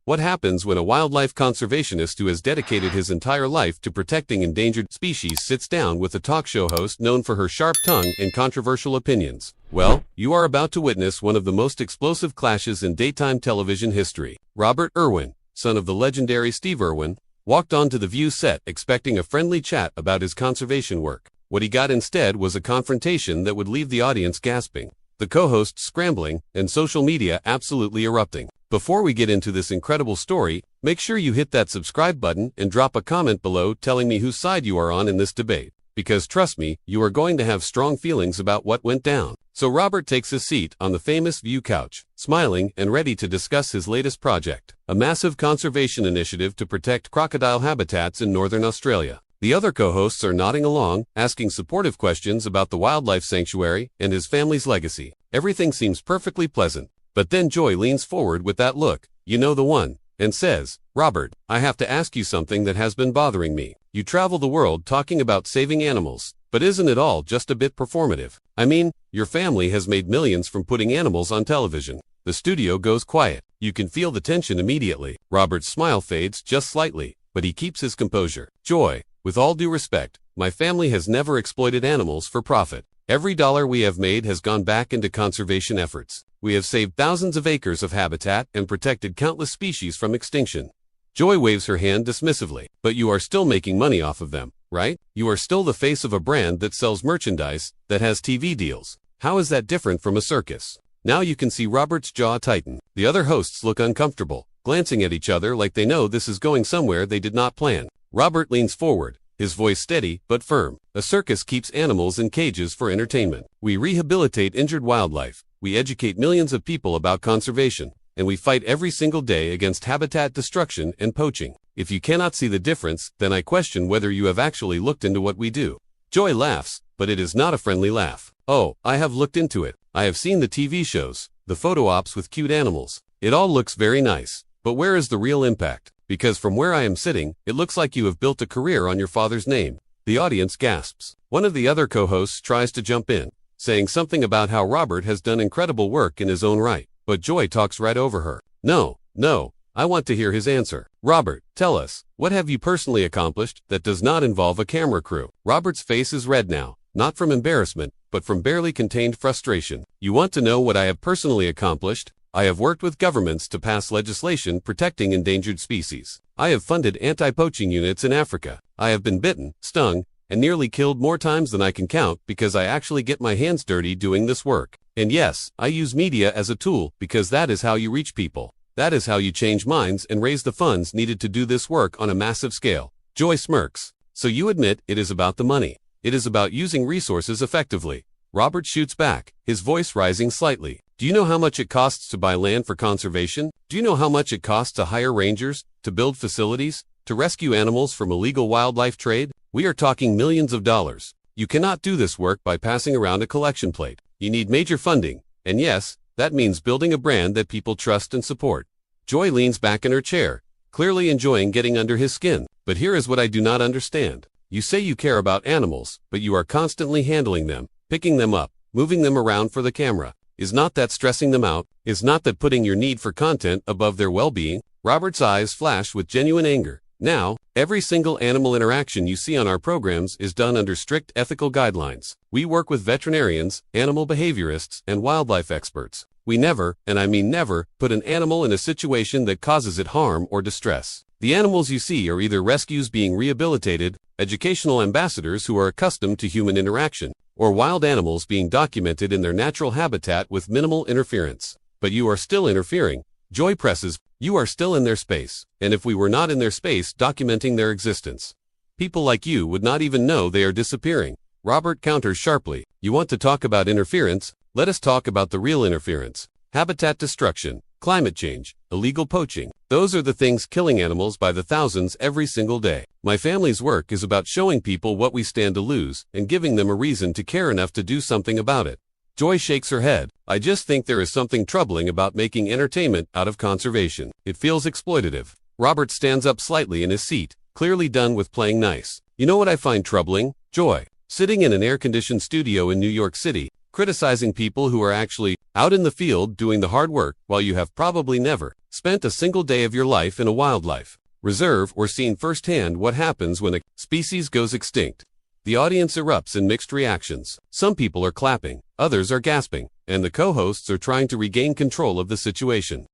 What happens when a wildlife conservationist who has dedicated his entire life to protecting endangered species sits down with a talk show host known for her sharp tongue and controversial opinions? Well, you are about to witness one of the most explosive clashes in daytime television history. Robert Irwin, son of the legendary Steve Irwin, walked onto the View set expecting a friendly chat about his conservation work. What he got instead was a confrontation that would leave the audience gasping, the co-hosts scrambling, and social media absolutely erupting. Before we get into this incredible story, make sure you hit that subscribe button and drop a comment below telling me whose side you are on in this debate. Because trust me, you are going to have strong feelings about what went down. So Robert takes his seat on the famous View couch, smiling and ready to discuss his latest project, a massive conservation initiative to protect crocodile habitats in northern Australia. The other co-hosts are nodding along, asking supportive questions about the wildlife sanctuary and his family's legacy. Everything seems perfectly pleasant. But then Joy leans forward with that look, you know the one, and says, "Robert, I have to ask you something that has been bothering me. You travel the world talking about saving animals, but isn't it all just a bit performative? I mean, your family has made millions from putting animals on television." The studio goes quiet. You can feel the tension immediately. Robert's smile fades just slightly, but he keeps his composure. "Joy, with all due respect, my family has never exploited animals for profit. Every dollar we have made has gone back into conservation efforts. We have saved thousands of acres of habitat and protected countless species from extinction." Joy waves her hand dismissively. "But you are still making money off of them, right? You are still the face of a brand that sells merchandise, that has TV deals. How is that different from a circus?" Now you can see Robert's jaw tighten. The other hosts look uncomfortable, glancing at each other like they know this is going somewhere they did not plan. Robert leans forward, his voice steady but firm. "A circus keeps animals in cages for entertainment. We rehabilitate injured wildlife. We educate millions of people about conservation, and we fight every single day against habitat destruction and poaching. If you cannot see the difference, then I question whether you have actually looked into what we do." Joy laughs, but it is not a friendly laugh. "Oh, I have looked into it. I have seen the TV shows, the photo ops with cute animals. It all looks very nice. But where is the real impact? Because from where I am sitting, it looks like you have built a career on your father's name." The audience gasps. One of the other co-hosts tries to jump in, saying something about how Robert has done incredible work in his own right. But Joy talks right over her. No, I want to hear his answer. "Robert, tell us, what have you personally accomplished that does not involve a camera crew?" Robert's face is red now, not from embarrassment, but from barely contained frustration. "You want to know what I have personally accomplished? I have worked with governments to pass legislation protecting endangered species. I have funded anti-poaching units in Africa. I have been bitten, stung, and nearly killed more times than I can count because I actually get my hands dirty doing this work. And yes, I use media as a tool because that is how you reach people. That is how you change minds and raise the funds needed to do this work on a massive scale." Joy smirks. "So you admit it is about the money. It is about using resources effectively." Robert shoots back, his voice rising slightly. "Do you know how much it costs to buy land for conservation? Do you know how much it costs to hire rangers, to build facilities, to rescue animals from illegal wildlife trade? We are talking millions of dollars. You cannot do this work by passing around a collection plate. You need major funding, and yes, that means building a brand that people trust and support." Joy leans back in her chair, clearly enjoying getting under his skin. "But here is what I do not understand. You say you care about animals, but you are constantly handling them, picking them up, moving them around for the camera. Is not that stressing them out? Is not that putting your need for content above their well-being?" Robert's eyes flash with genuine anger. "Now, every single animal interaction you see on our programs is done under strict ethical guidelines. We work with veterinarians, animal behaviorists, and wildlife experts. We never, and I mean never, put an animal in a situation that causes it harm or distress. The animals you see are either rescues being rehabilitated, educational ambassadors who are accustomed to human interaction, or wild animals being documented in their natural habitat with minimal interference. But you are still interfering." Joy presses. "You are still in their space, and if we were not in their space documenting their existence, people like you would not even know they are disappearing." Robert counters sharply. "You want to talk about interference? Let us talk about the real interference. Habitat destruction, climate change, illegal poaching. Those are the things killing animals by the thousands every single day. My family's work is about showing people what we stand to lose and giving them a reason to care enough to do something about it." Joy shakes her head. "I just think there is something troubling about making entertainment out of conservation. It feels exploitative." Robert stands up slightly in his seat, clearly done with playing nice. "You know what I find troubling, Joy? Sitting in an air-conditioned studio in New York City, criticizing people who are actually out in the field doing the hard work while you have probably never spent a single day of your life in a wildlife reserve or seen firsthand what happens when a species goes extinct. The audience erupts in mixed reactions. Some people are clapping, others are gasping, and the co-hosts are trying to regain control of the situation.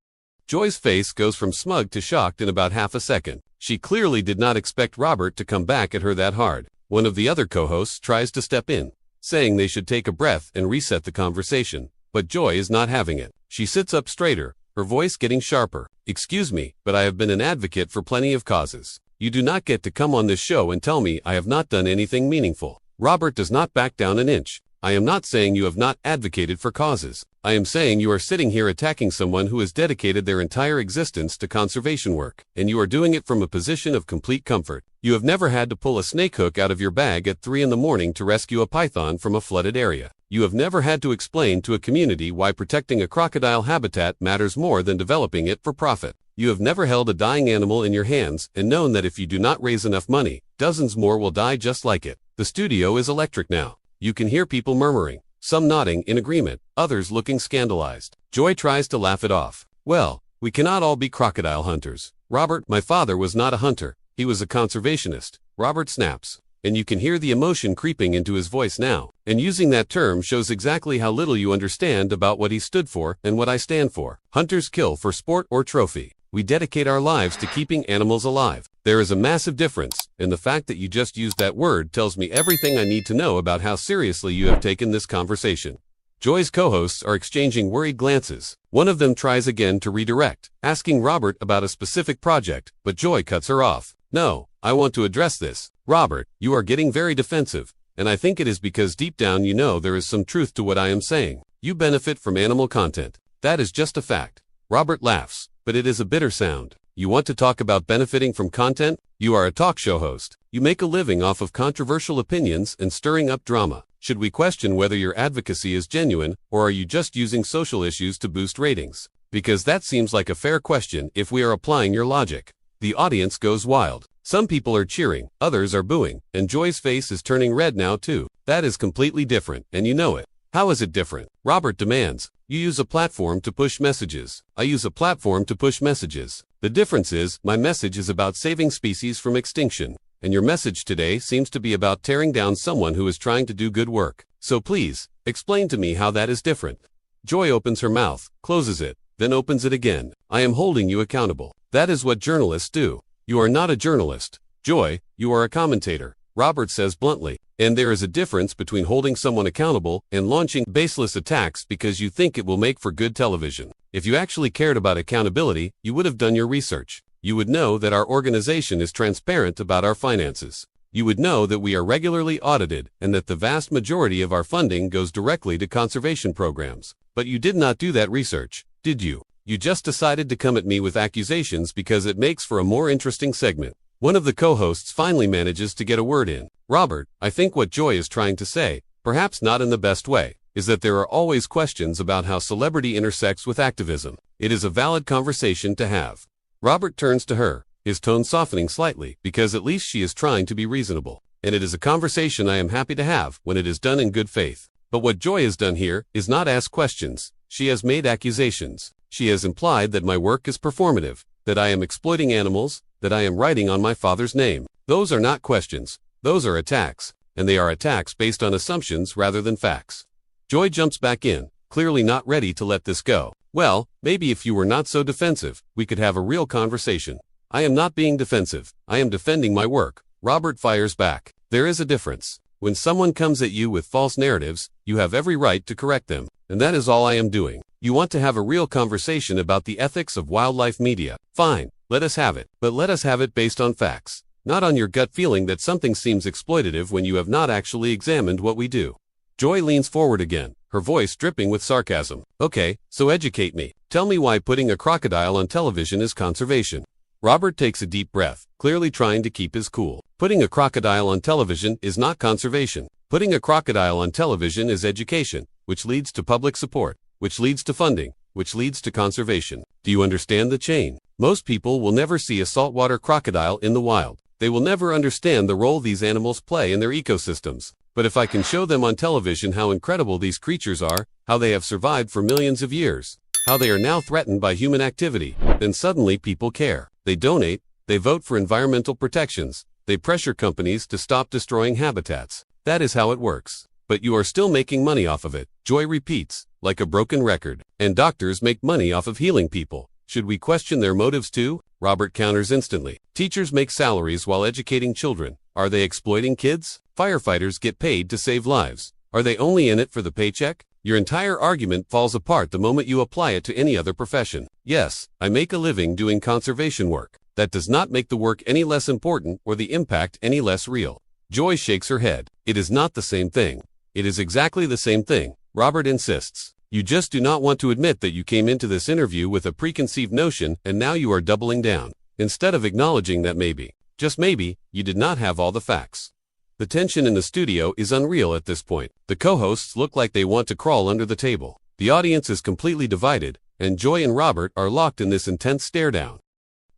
Joy's face goes from smug to shocked in about half a second. She clearly did not expect Robert to come back at her that hard. One of the other co-hosts tries to step in, saying they should take a breath and reset the conversation. But Joy is not having it. She sits up straighter, her voice getting sharper. "Excuse me, but I have been an advocate for plenty of causes. You do not get to come on this show and tell me I have not done anything meaningful." Robert does not back down an inch. "I am not saying you have not advocated for causes. I am saying you are sitting here attacking someone who has dedicated their entire existence to conservation work, and you are doing it from a position of complete comfort. You have never had to pull a snake hook out of your bag at 3 in the morning to rescue a python from a flooded area. You have never had to explain to a community why protecting a crocodile habitat matters more than developing it for profit. You have never held a dying animal in your hands and known that if you do not raise enough money, dozens more will die just like it." The studio is electric now. You can hear people murmuring, some nodding in agreement, others looking scandalized. Joy tries to laugh it off. "Well, we cannot all be crocodile hunters. Robert, my father was not a hunter, he was a conservationist," Robert snaps. And you can hear the emotion creeping into his voice now. And using that term shows exactly how little you understand about what he stood for and what I stand for. Hunters kill for sport or trophy. We dedicate our lives to keeping animals alive. There is a massive difference, and the fact that you just used that word tells me everything I need to know about how seriously you have taken this conversation. Joy's co-hosts are exchanging worried glances. One of them tries again to redirect, asking Robert about a specific project, but Joy cuts her off. "No, I want to address this. Robert, you are getting very defensive, and I think it is because deep down you know there is some truth to what I am saying. You benefit from animal content. That is just a fact." Robert laughs, but it is a bitter sound. "You want to talk about benefiting from content? You are a talk show host. You make a living off of controversial opinions and stirring up drama. Should we question whether your advocacy is genuine, or are you just using social issues to boost ratings? Because that seems like a fair question if we are applying your logic." The audience goes wild. Some people are cheering, others are booing, and Joy's face is turning red now too. That is completely different, and you know it. "How is it different?" Robert demands. "You use a platform to push messages. I use a platform to push messages. The difference is, my message is about saving species from extinction, and your message today seems to be about tearing down someone who is trying to do good work. So please, explain to me how that is different." Joy opens her mouth, closes it, then opens it again. "I am holding you accountable. That is what journalists do." "You are not a journalist, Joy, you are a commentator," Robert says bluntly. "And there is a difference between holding someone accountable and launching baseless attacks because you think it will make for good television. If you actually cared about accountability, you would have done your research. You would know that our organization is transparent about our finances. You would know that we are regularly audited and that the vast majority of our funding goes directly to conservation programs. But you did not do that research, did you? You just decided to come at me with accusations because it makes for a more interesting segment." One of the co-hosts finally manages to get a word in. "Robert, I think what Joy is trying to say, perhaps not in the best way, is that there are always questions about how celebrity intersects with activism. It is a valid conversation to have." Robert turns to her, his tone softening slightly, because at least she is trying to be reasonable. "And it is a conversation I am happy to have when it is done in good faith. But what Joy has done here is not ask questions. She has made accusations. She has implied that my work is performative, that I am exploiting animals, that I am writing on my father's name. Those are not questions. Those are attacks, and they are attacks based on assumptions rather than facts." Joy jumps back in, clearly not ready to let this go. "Well, maybe if you were not so defensive, we could have a real conversation." "I am not being defensive. I am defending my work," Robert fires back. "There is a difference. When someone comes at you with false narratives, you have every right to correct them, and that is all I am doing. You want to have a real conversation about the ethics of wildlife media. Fine, let us have it, but let us have it based on facts, not on your gut feeling that something seems exploitative when you have not actually examined what we do." Joy leans forward again, her voice dripping with sarcasm. "Okay, so educate me. Tell me why putting a crocodile on television is conservation." Robert takes a deep breath, clearly trying to keep his cool. "Putting a crocodile on television is not conservation. Putting a crocodile on television is education, which leads to public support, which leads to funding, which leads to conservation. Do you understand the chain? Most people will never see a saltwater crocodile in the wild. They will never understand the role these animals play in their ecosystems. But if I can show them on television how incredible these creatures are, how they have survived for millions of years, how they are now threatened by human activity, then suddenly people care. They donate, they vote for environmental protections, they pressure companies to stop destroying habitats. That is how it works. But you are still making money off of it, Joy repeats, like a broken record. And doctors make money off of healing people. Should we question their motives too? Robert counters instantly. Teachers make salaries while educating children. Are they exploiting kids? Firefighters get paid to save lives. Are they only in it for the paycheck? Your entire argument falls apart the moment you apply it to any other profession. Yes, I make a living doing conservation work. That does not make the work any less important or the impact any less real. Joy shakes her head. It is not the same thing. It is exactly the same thing, Robert insists. You just do not want to admit that you came into this interview with a preconceived notion and now you are doubling down, instead of acknowledging that maybe, just maybe, you did not have all the facts. The tension in the studio is unreal at this point. The co-hosts look like they want to crawl under the table. The audience is completely divided, and Joy and Robert are locked in this intense stare-down.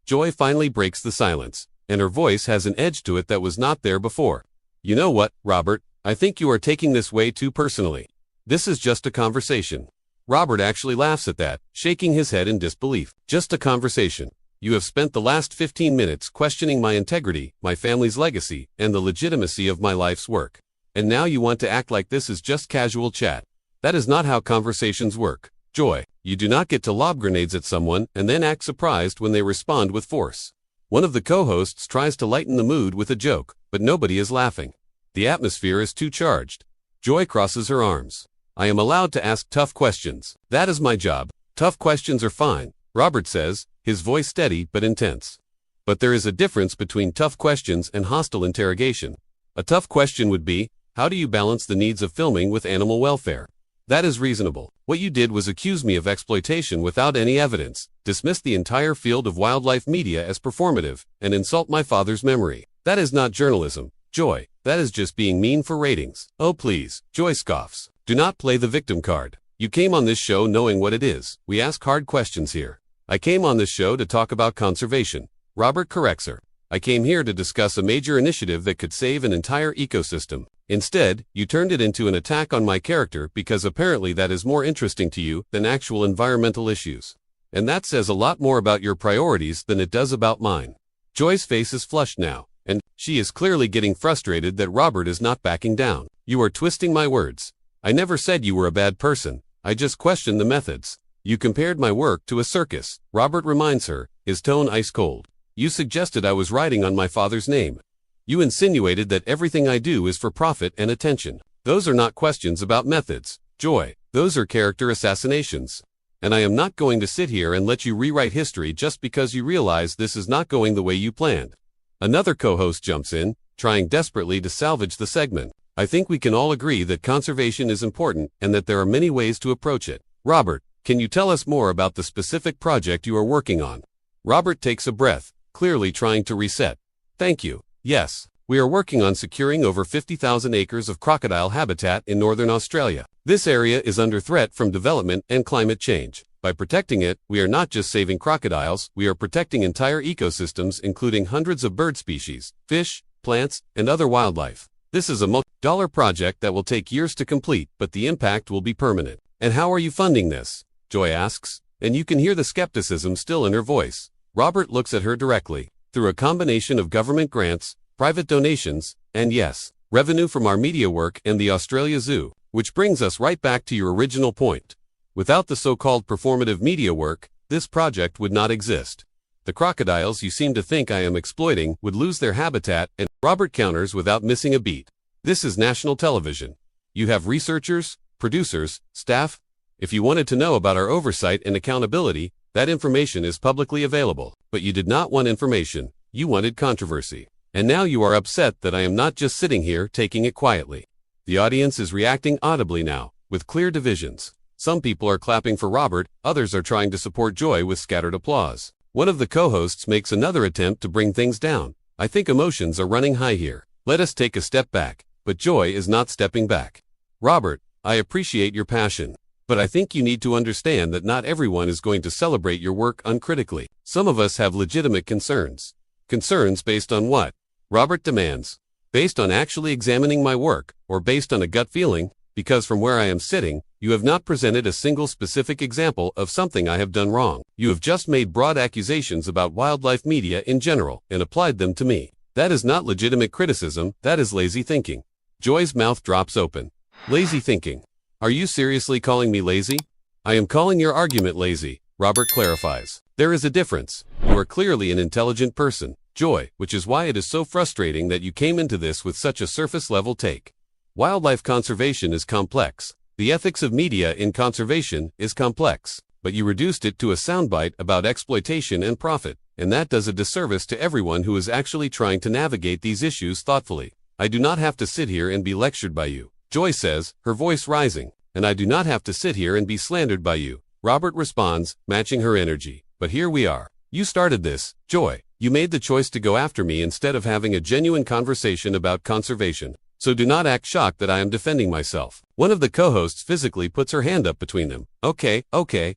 Joy finally breaks the silence, and her voice has an edge to it that was not there before. You know what, Robert? I think you are taking this way too personally. This is just a conversation. Robert actually laughs at that, shaking his head in disbelief. Just a conversation. You have spent the last 15 minutes questioning my integrity, my family's legacy, and the legitimacy of my life's work. And now you want to act like this is just casual chat. That is not how conversations work. Joy, you do not get to lob grenades at someone and then act surprised when they respond with force. One of the co-hosts tries to lighten the mood with a joke, but nobody is laughing. The atmosphere is too charged. Joy crosses her arms. I am allowed to ask tough questions. That is my job. Tough questions are fine, Robert says, his voice steady but intense. But there is a difference between tough questions and hostile interrogation. A tough question would be, how do you balance the needs of filming with animal welfare? That is reasonable. What you did was accuse me of exploitation without any evidence, dismiss the entire field of wildlife media as performative, and insult my father's memory. That is not journalism, Joy. That is just being mean for ratings. Oh please, Joy scoffs. Do not play the victim card. You came on this show knowing what it is. We ask hard questions here. I came on this show to talk about conservation. Robert corrects her. I came here to discuss a major initiative that could save an entire ecosystem. Instead, you turned it into an attack on my character because apparently that is more interesting to you than actual environmental issues. And that says a lot more about your priorities than it does about mine. Joy's face is flushed now, and she is clearly getting frustrated that Robert is not backing down. You are twisting my words. I never said you were a bad person. I just questioned the methods. You compared my work to a circus, Robert reminds her, his tone ice cold. You suggested I was writing on my father's name. You insinuated that everything I do is for profit and attention. Those are not questions about methods, Joy. Those are character assassinations. And I am not going to sit here and let you rewrite history just because you realize this is not going the way you planned. Another co-host jumps in, trying desperately to salvage the segment. I think we can all agree that conservation is important and that there are many ways to approach it. Robert, can you tell us more about the specific project you are working on? Robert takes a breath, clearly trying to reset. Thank you. Yes, we are working on securing over 50,000 acres of crocodile habitat in northern Australia. This area is under threat from development and climate change. By protecting it, we are not just saving crocodiles, we are protecting entire ecosystems including hundreds of bird species, fish, plants, and other wildlife. This is a multi-dollar project that will take years to complete, but the impact will be permanent. And how are you funding this? Joy asks, and you can hear the skepticism still in her voice. Robert looks at her directly. Through a combination of government grants, private donations, and yes, revenue from our media work and the Australia Zoo, which brings us right back to your original point. Without the so-called performative media work, this project would not exist. The crocodiles you seem to think I am exploiting would lose their habitat, and Robert counters without missing a beat. This is national television. You have researchers, producers, staff. If you wanted to know about our oversight and accountability, that information is publicly available. But you did not want information, you wanted controversy. And now you are upset that I am not just sitting here taking it quietly. The audience is reacting audibly now, with clear divisions. Some people are clapping for Robert, others are trying to support Joy with scattered applause. One of the co-hosts makes another attempt to bring things down. I think emotions are running high here. Let us take a step back. But Joy is not stepping back. Robert, I appreciate your passion. But I think you need to understand that not everyone is going to celebrate your work uncritically. Some of us have legitimate concerns. Concerns based on what? Robert demands. Based on actually examining my work, or based on a gut feeling? Because from where I am sitting, you have not presented a single specific example of something I have done wrong. You have just made broad accusations about wildlife media in general and applied them to me. That is not legitimate criticism, that is lazy thinking. Joy's mouth drops open. Lazy thinking. Are you seriously calling me lazy? I am calling your argument lazy, Robert clarifies. There is a difference. You are clearly an intelligent person, Joy, which is why it is so frustrating that you came into this with such a surface-level take. Wildlife conservation is complex. The ethics of media in conservation is complex, but you reduced it to a soundbite about exploitation and profit, and that does a disservice to everyone who is actually trying to navigate these issues thoughtfully. I do not have to sit here and be lectured by you, Joy says, her voice rising, and I do not have to sit here and be slandered by you, Robert responds, matching her energy. But here we are. You started this, Joy. You made the choice to go after me instead of having a genuine conversation about conservation. So do not act shocked that I am defending myself. One of the co-hosts physically puts her hand up between them. Okay,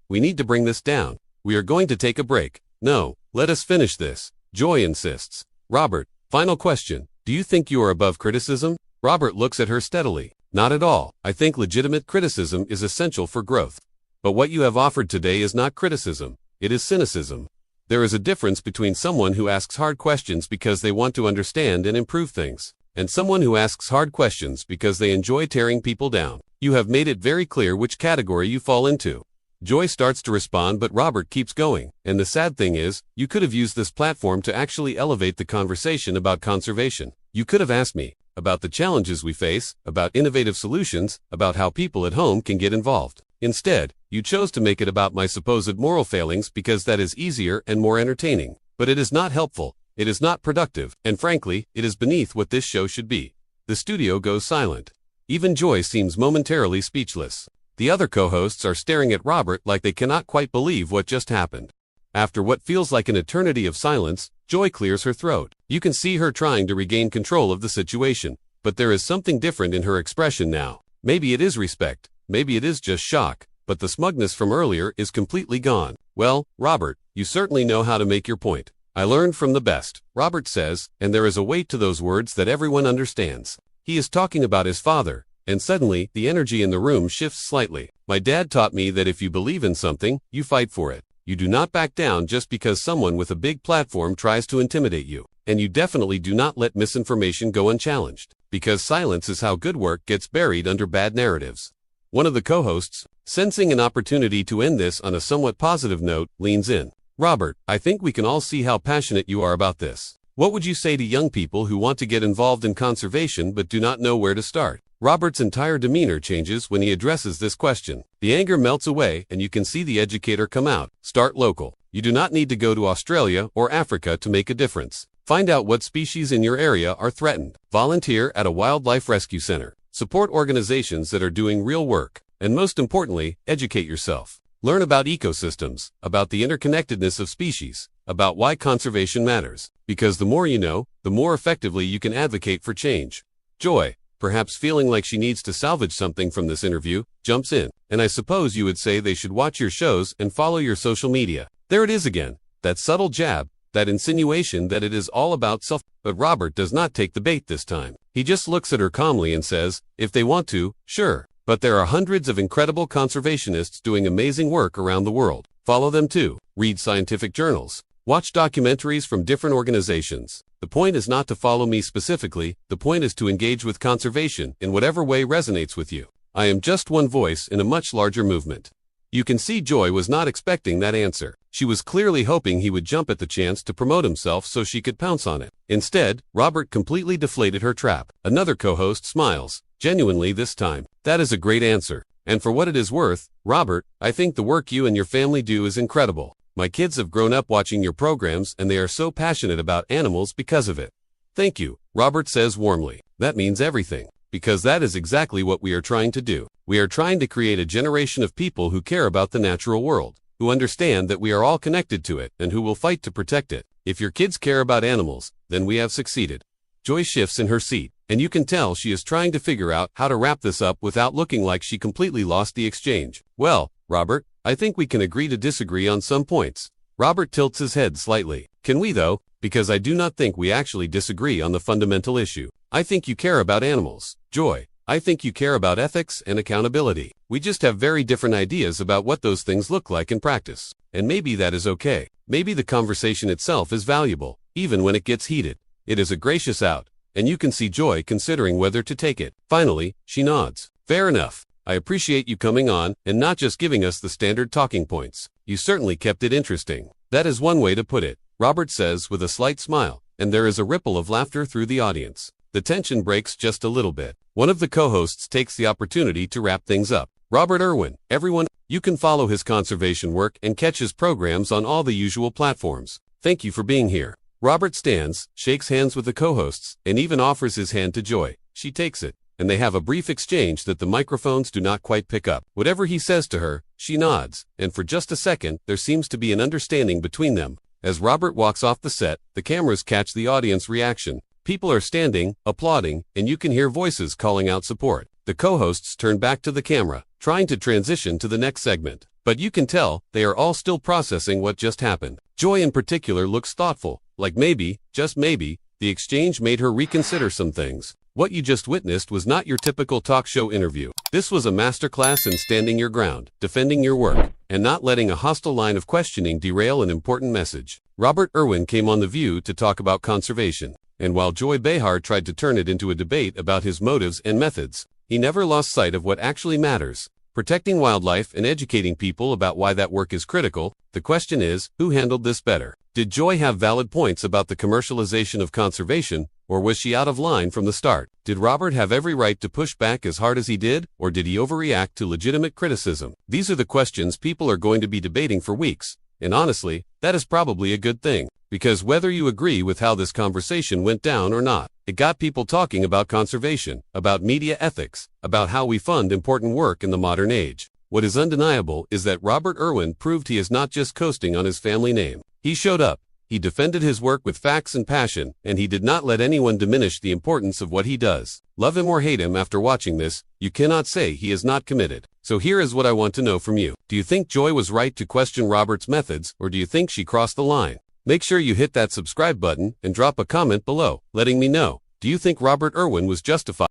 we need to bring this down. We are going to take a break. No, let us finish this, Joy insists. Robert, final question. Do you think you are above criticism? Robert looks at her steadily. Not at all. I think legitimate criticism is essential for growth. But what you have offered today is not criticism. It is cynicism. There is a difference between someone who asks hard questions because they want to understand and improve things, and someone who asks hard questions because they enjoy tearing people down. You have made it very clear which category you fall into. Joy starts to respond, but Robert keeps going. And the sad thing is, you could have used this platform to actually elevate the conversation about conservation. You could have asked me about the challenges we face, about innovative solutions, about how people at home can get involved. Instead, you chose to make it about my supposed moral failings because that is easier and more entertaining. But it is not helpful. It is not productive, and frankly, it is beneath what this show should be. The studio goes silent. Even Joy seems momentarily speechless. The other co-hosts are staring at Robert like they cannot quite believe what just happened. After what feels like an eternity of silence, Joy clears her throat. You can see her trying to regain control of the situation, but there is something different in her expression now. Maybe it is respect, maybe it is just shock, but the smugness from earlier is completely gone. Well, Robert, you certainly know how to make your point. I learned from the best, Robert says, and there is a weight to those words that everyone understands. He is talking about his father, and suddenly, the energy in the room shifts slightly. My dad taught me that if you believe in something, you fight for it. You do not back down just because someone with a big platform tries to intimidate you. And you definitely do not let misinformation go unchallenged. Because silence is how good work gets buried under bad narratives. One of the co-hosts, sensing an opportunity to end this on a somewhat positive note, leans in. Robert, I think we can all see how passionate you are about this. What would you say to young people who want to get involved in conservation but do not know where to start? Robert's entire demeanor changes when he addresses this question. The anger melts away and you can see the educator come out. Start local. You do not need to go to Australia or Africa to make a difference. Find out what species in your area are threatened. Volunteer at a wildlife rescue center. Support organizations that are doing real work. And most importantly, educate yourself. Learn about ecosystems, about the interconnectedness of species, about why conservation matters. Because the more you know, the more effectively you can advocate for change. Joy, perhaps feeling like she needs to salvage something from this interview, jumps in. And I suppose you would say they should watch your shows and follow your social media. There it is again, that subtle jab, that insinuation that it is all about self. But Robert does not take the bait this time. He just looks at her calmly and says, if they want to, sure. But there are hundreds of incredible conservationists doing amazing work around the world. Follow them too. Read scientific journals. Watch documentaries from different organizations. The point is not to follow me specifically, the point is to engage with conservation in whatever way resonates with you. I am just one voice in a much larger movement. You can see Joy was not expecting that answer. She was clearly hoping he would jump at the chance to promote himself so she could pounce on it. Instead, Robert completely deflated her trap. Another co-host smiles, genuinely this time. That is a great answer. And for what it is worth, Robert, I think the work you and your family do is incredible. My kids have grown up watching your programs and they are so passionate about animals because of it. Thank you, Robert says warmly. That means everything. Because that is exactly what we are trying to do. We are trying to create a generation of people who care about the natural world, who understand that we are all connected to it and who will fight to protect it. If your kids care about animals, then we have succeeded. Joy shifts in her seat, and you can tell she is trying to figure out how to wrap this up without looking like she completely lost the exchange. Well, Robert, I think we can agree to disagree on some points. Robert tilts his head slightly. Can we though? Because I do not think we actually disagree on the fundamental issue. I think you care about animals. Joy, I think you care about ethics and accountability. We just have very different ideas about what those things look like in practice. And maybe that is okay. Maybe the conversation itself is valuable, even when it gets heated. It is a gracious out, and you can see Joy considering whether to take it. Finally, she nods. Fair enough. I appreciate you coming on and not just giving us the standard talking points. You certainly kept it interesting. That is one way to put it, Robert says with a slight smile, and there is a ripple of laughter through the audience. The tension breaks just a little bit. One of the co-hosts takes the opportunity to wrap things up. Robert Irwin, everyone, you can follow his conservation work and catch his programs on all the usual platforms. Thank you for being here. Robert stands, shakes hands with the co-hosts, and even offers his hand to Joy. She takes it, and they have a brief exchange that the microphones do not quite pick up. Whatever he says to her, she nods, and for just a second, there seems to be an understanding between them. As Robert walks off the set, the cameras catch the audience reaction. People are standing, applauding, and you can hear voices calling out support. The co-hosts turn back to the camera, trying to transition to the next segment. But you can tell, they are all still processing what just happened. Joy in particular looks thoughtful, like maybe, just maybe, the exchange made her reconsider some things. What you just witnessed was not your typical talk show interview. This was a masterclass in standing your ground, defending your work, and not letting a hostile line of questioning derail an important message. Robert Irwin came on The View to talk about conservation. And while Joy Behar tried to turn it into a debate about his motives and methods, he never lost sight of what actually matters: protecting wildlife and educating people about why that work is critical. The question is, who handled this better? Did Joy have valid points about the commercialization of conservation, or was she out of line from the start? Did Robert have every right to push back as hard as he did, or did he overreact to legitimate criticism? These are the questions people are going to be debating for weeks, and honestly, that is probably a good thing. Because whether you agree with how this conversation went down or not, it got people talking about conservation, about media ethics, about how we fund important work in the modern age. What is undeniable is that Robert Irwin proved he is not just coasting on his family name. He showed up, he defended his work with facts and passion, and he did not let anyone diminish the importance of what he does. Love him or hate him after watching this, you cannot say he is not committed. So here is what I want to know from you. Do you think Joy was right to question Robert's methods, or do you think she crossed the line? Make sure you hit that subscribe button and drop a comment below, letting me know. Do you think Robert Irwin was justified